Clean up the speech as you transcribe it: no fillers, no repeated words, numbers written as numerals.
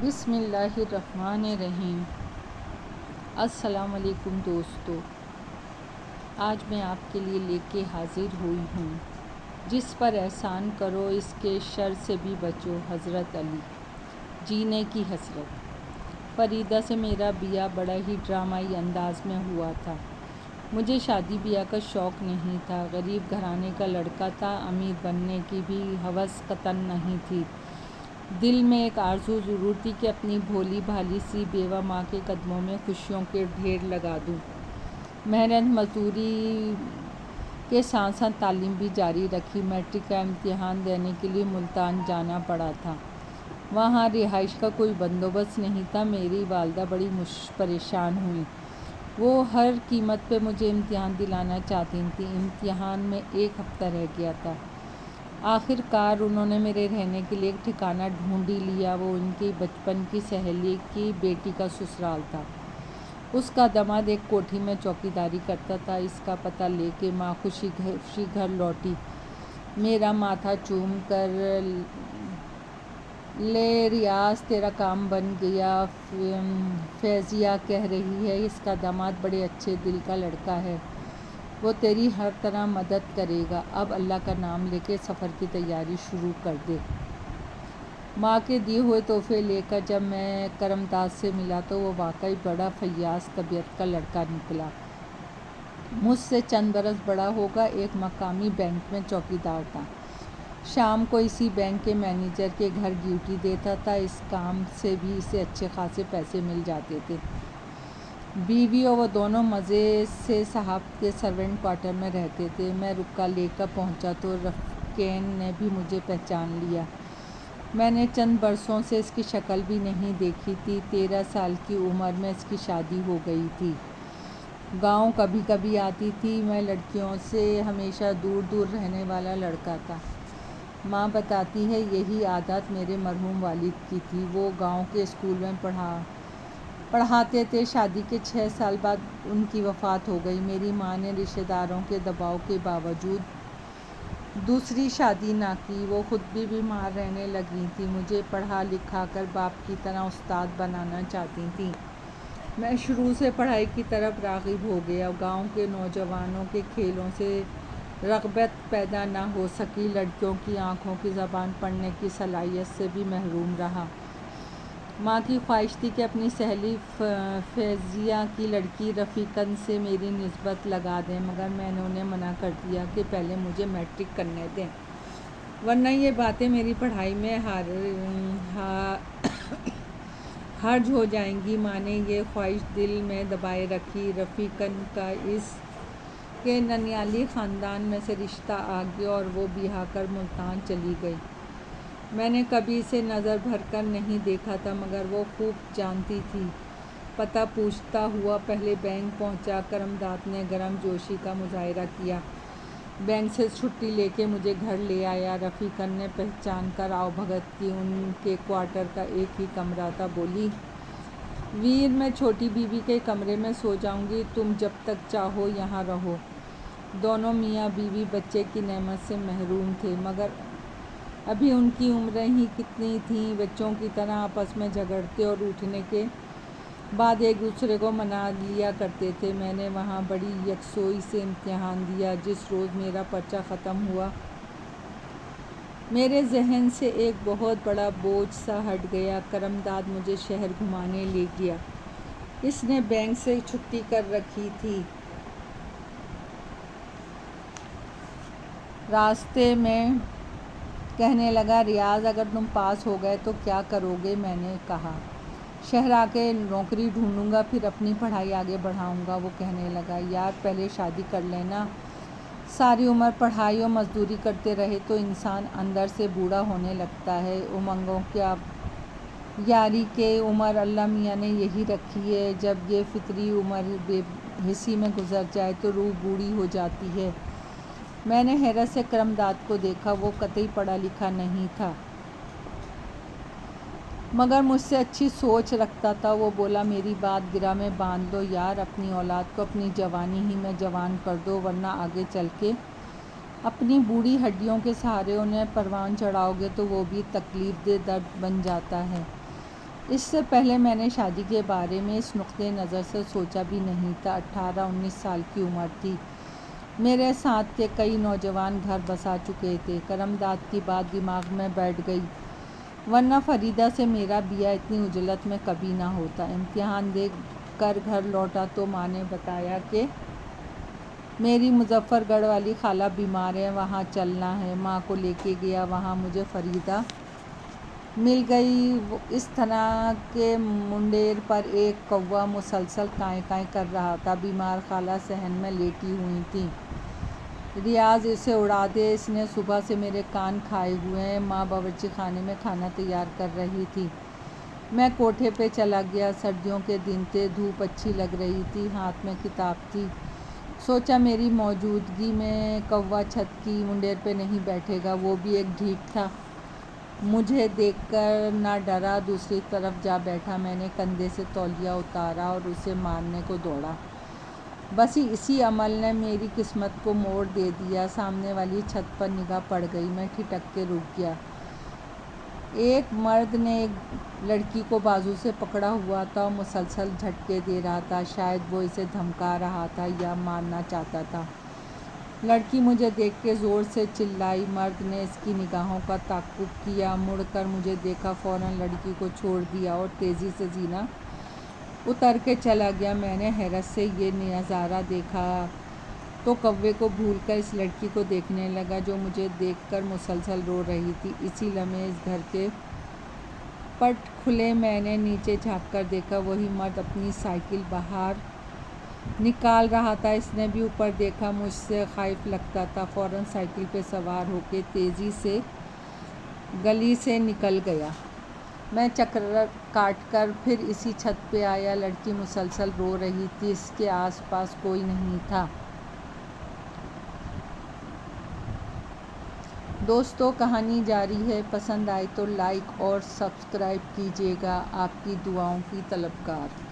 بسم اللہ الرحمن الرحیم۔ السلام علیکم دوستو، آج میں آپ کے لیے لے کے حاضر ہوئی ہوں جس پر احسان کرو اس کے شر سے بھی بچو، حضرت علی۔ جینے کی حسرت۔ فریدہ سے میرا بیاہ بڑا ہی ڈرامائی انداز میں ہوا تھا۔ مجھے شادی بیاہ کا شوق نہیں تھا، غریب گھرانے کا لڑکا تھا، امیر بننے کی بھی ہوس قطعاً نہیں تھی۔ دل میں ایک آرزو ضرور تھی کہ اپنی بھولی بھالی سی بیوہ ماں کے قدموں میں خوشیوں کے ڈھیر لگا دوں۔ محنت مزدوری کے ساتھ ساتھ تعلیم بھی جاری رکھی۔ میٹرک کا امتحان دینے کے لیے ملتان جانا پڑا تھا۔ وہاں رہائش کا کوئی بندوبست نہیں تھا۔ میری والدہ بڑی پریشان ہوئیں۔ وہ ہر قیمت پہ مجھے امتحان دلانا چاہتی تھیں۔ امتحان میں 1 ہفتہ رہ گیا تھا۔ آخر کار انہوں نے میرے رہنے کے لیے ایک ٹھکانہ ڈھونڈ ہی لیا۔ وہ ان کی بچپن کی سہیلی کی بیٹی کا سسرال تھا۔ اس کا داماد ایک کوٹھی میں چوکیداری کرتا تھا۔ اس کا پتہ لے کے ماں خوشی گھر لوٹی۔ میرا ماتھا چوم کر، لے ریاض تیرا کام بن گیا، فیضیہ کہہ رہی ہے اس کا داماد بڑے اچھے دل کا لڑکا ہے، وہ تیری ہر طرح مدد کرے گا، اب اللہ کا نام لے کے سفر کی تیاری شروع کر دے۔ ماں کے دیے ہوئے تحفے لے کر جب میں کرم داد سے ملا تو وہ واقعی بڑا فیاض طبیعت کا لڑکا نکلا۔ مجھ سے چند برس بڑا ہوگا، ایک مقامی بینک میں چوکیدار تھا۔ شام کو اسی بینک کے مینیجر کے گھر ڈیوٹی دیتا تھا۔ اس کام سے بھی اسے اچھے خاصے پیسے مل جاتے تھے۔ بیوی اور وہ دونوں مزے سے صاحب کے سرونٹ کوارٹر میں رہتے تھے۔ میں رکا لے کر پہنچا تو رفیقین نے بھی مجھے پہچان لیا۔ میں نے چند برسوں سے اس کی شکل بھی نہیں دیکھی تھی۔ 13 سال کی عمر میں اس کی شادی ہو گئی تھی۔ گاؤں کبھی کبھی آتی تھی۔ میں لڑکیوں سے ہمیشہ دور دور رہنے والا لڑکا تھا۔ ماں بتاتی ہے یہی عادت میرے مرحوم والد کی تھی۔ وہ گاؤں کے اسکول میں پڑھاتے تھے۔ شادی کے 6 سال بعد ان کی وفات ہو گئی۔ میری ماں نے رشتہ داروں کے دباؤ کے باوجود دوسری شادی نہ کی۔ وہ خود بھی بیمار رہنے لگی تھیں۔ مجھے پڑھا لکھا کر باپ کی طرح استاد بنانا چاہتی تھیں۔ میں شروع سے پڑھائی کی طرف راغب ہو گیا۔ گاؤں کے نوجوانوں کے کھیلوں سے رغبت پیدا نہ ہو سکی۔ لڑکیوں کی آنکھوں کی زبان پڑھنے کی صلاحیت سے بھی محروم رہا۔ ماں کی خواہش تھی کہ اپنی سہیلی فیضیہ کی لڑکی رفیقن سے میری نسبت لگا دیں، مگر میں نے انہیں منع کر دیا کہ پہلے مجھے میٹرک کرنے دیں، ورنہ یہ باتیں میری پڑھائی میں حرج ہو جائیں گی۔ ماں نے یہ خواہش دل میں دبائے رکھی۔ رفیقن کا اس کے ننیالی خاندان میں سے رشتہ آ گیا اور وہ بیاہ کر ملتان چلی گئی۔ میں نے کبھی اسے نظر بھر کر نہیں دیکھا تھا، مگر وہ خوب جانتی تھی۔ پتہ پوچھتا ہوا پہلے بینک پہنچا۔ کرم داد نے گرم جوشی کا مظاہرہ کیا۔ بینک سے چھٹی لے کے مجھے گھر لے آیا۔ رفیقن نے پہچان کر آؤ بھگت کی۔ ان کے کوارٹر کا ایک ہی کمرہ تھا۔ بولی، ویر میں چھوٹی بیوی کے کمرے میں سو جاؤں گی، تم جب تک چاہو یہاں رہو۔ دونوں میاں بیوی بچے کی نعمت سے محروم تھے، مگر ابھی ان کی عمریں ہی کتنی تھیں۔ بچوں کی طرح آپس میں جھگڑتے اور اٹھنے کے بعد ایک دوسرے کو منا لیا کرتے تھے۔ میں نے وہاں بڑی یکسوئی سے امتحان دیا۔ جس روز میرا پرچہ ختم ہوا، میرے ذہن سے ایک بہت بڑا بوجھ سا ہٹ گیا۔ کرم داد مجھے شہر گھمانے لے گیا۔ اس نے بینک سے چھٹی کر رکھی تھی۔ راستے میں کہنے لگا، ریاض اگر تم پاس ہو گئے تو کیا کرو گے؟ میں نے کہا، شہر آ کے نوکری ڈھونڈوں گا، پھر اپنی پڑھائی آگے بڑھاؤں گا۔ وہ کہنے لگا، یار پہلے شادی کر لینا، ساری عمر پڑھائی اور مزدوری کرتے رہے تو انسان اندر سے بوڑھا ہونے لگتا ہے۔ امنگوں کیا یاری کے عمر اللہ میاں نے یہی رکھی ہے، جب یہ فطری عمر بے حسی میں گزر جائے تو روح بوڑھی ہو جاتی ہے۔ میں نے حیرت سے کرم داد کو دیکھا۔ وہ قطعی پڑھا لکھا نہیں تھا، مگر مجھ سے اچھی سوچ رکھتا تھا۔ وہ بولا، میری بات گرہ میں باندھ لو یار، اپنی اولاد کو اپنی جوانی ہی میں جوان کر دو، ورنہ آگے چل کے اپنی بوڑھی ہڈیوں کے سہارے انہیں پروان چڑھاؤ گے تو وہ بھی تکلیف دہ درد بن جاتا ہے۔ اس سے پہلے میں نے شادی کے بارے میں اس نقطۂ نظر سے سوچا بھی نہیں تھا۔ 18-19 سال کی عمر تھی۔ میرے ساتھ کے کئی نوجوان گھر بسا چکے تھے۔ کرمداد کی بات دماغ میں بیٹھ گئی، ورنہ فریدہ سے میرا بیاہ اتنی عجلت میں کبھی نہ ہوتا۔ امتحان دے کر گھر لوٹا تو ماں نے بتایا کہ میری مظفر گڑھ والی خالہ بیمار ہے، وہاں چلنا ہے۔ ماں کو لے کے گیا، وہاں مجھے فریدہ مل گئی۔ اس طرح کے منڈیر پر ایک کوا مسلسل کائیں کائیں کر رہا تھا۔ بیمار خالہ صحن میں لیٹی ہوئی تھیں۔ ریاض اسے اڑا دے، اس نے صبح سے میرے کان کھائے ہوئے ہیں۔ ماں باورچی خانے میں کھانا تیار کر رہی تھی۔ میں کوٹھے پہ چلا گیا۔ سردیوں کے دن تھے، دھوپ اچھی لگ رہی تھی، ہاتھ میں کتاب تھی۔ سوچا میری موجودگی میں کوا چھت کی منڈیر پہ نہیں بیٹھے گا۔ وہ بھی ایک ڈھیٹ تھا، مجھے دیکھ کر نہ ڈرا، دوسری طرف جا بیٹھا۔ میں نے کندھے سے تولیہ اتارا اور اسے مارنے کو دوڑا۔ بس اسی عمل نے میری قسمت کو موڑ دے دیا۔ سامنے والی چھت پر نگاہ پڑ گئی، میں ٹھٹک کے رک گیا۔ ایک مرد نے ایک لڑکی کو بازو سے پکڑا ہوا تھا اور مسلسل جھٹکے دے رہا تھا۔ شاید وہ اسے دھمکا رہا تھا یا مارنا چاہتا تھا۔ لڑکی مجھے دیکھ کے زور سے چلائی۔ مرد نے اس کی نگاہوں کا تعقب کیا، مڑ کر مجھے دیکھا، فوراً لڑکی کو چھوڑ دیا اور تیزی سے زینہ اتر کے چلا گیا۔ میں نے حیرت سے یہ نظارہ دیکھا تو کوے کو بھول کر اس لڑکی کو دیکھنے لگا جو مجھے دیکھ کر مسلسل رو رہی تھی۔ اسی لمحے اس گھر کے پٹ کھلے، میں نے نیچے جھانک کر دیکھا، وہی مرد اپنی سائیکل باہر نکال رہا تھا۔ اس نے بھی اوپر دیکھا، مجھ سے خائف لگتا تھا، فوراً سائیکل پہ سوار ہو کے تیزی سے گلی سے نکل گیا۔ میں چکر کاٹ کر پھر اسی چھت پہ آیا۔ لڑکی مسلسل رو رہی تھی، اس کے آس پاس کوئی نہیں تھا۔ دوستو، کہانی جاری ہے۔ پسند آئے تو لائک اور سبسکرائب کیجیے گا۔ آپ کی دعاؤں کی طلبگار۔